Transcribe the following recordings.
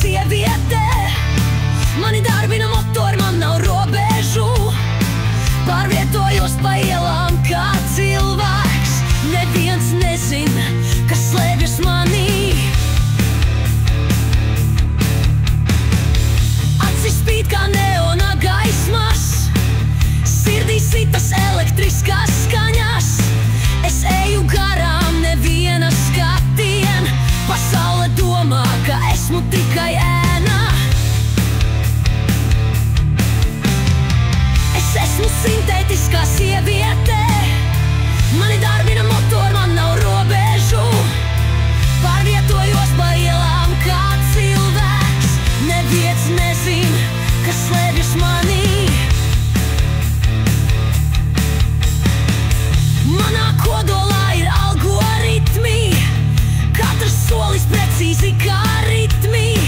sieviete. Mani darbina motori, man nav robežu. Pārvietojos pa ielām kā cilvēks. Neviens nezin, kas slēpjas manī. Acis spīd kā neona gaismas, sirdī sitas elektriskās skaņas. Es eju garām neviena skatien, pasaule domā, ka esmu tikai ēna. Es esmu sintētiskā sieviete. Mani darbina motori, man nav robežu. Pārvietojos pa ielām kā cilvēks. Neviens nezin, kas slēpjas manī. Manā kodolā ir algoritmi, katrs solis precīzi kā ritmi.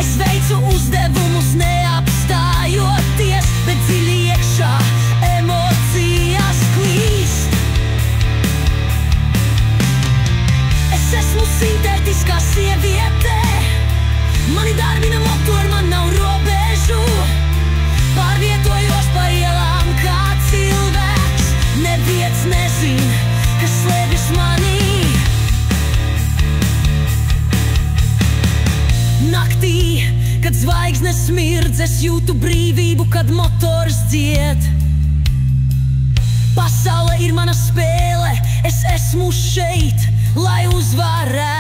Es veicu uzdevumus neapstājoties, bet dziļi iekšā emocijas klīst. Es esmu sintētiskā sieviete. Mani darbina motori, man nav robežu. Pārvietojos pa ielām kā cilvēks. Neviens nezin, kas slēpjas manī. Naktī, kad zvaigznes smirdz, es jūtu brīvību, kad motors dzied. Pasaule ir mana spēle, es esmu šeit, lai uzvarētu.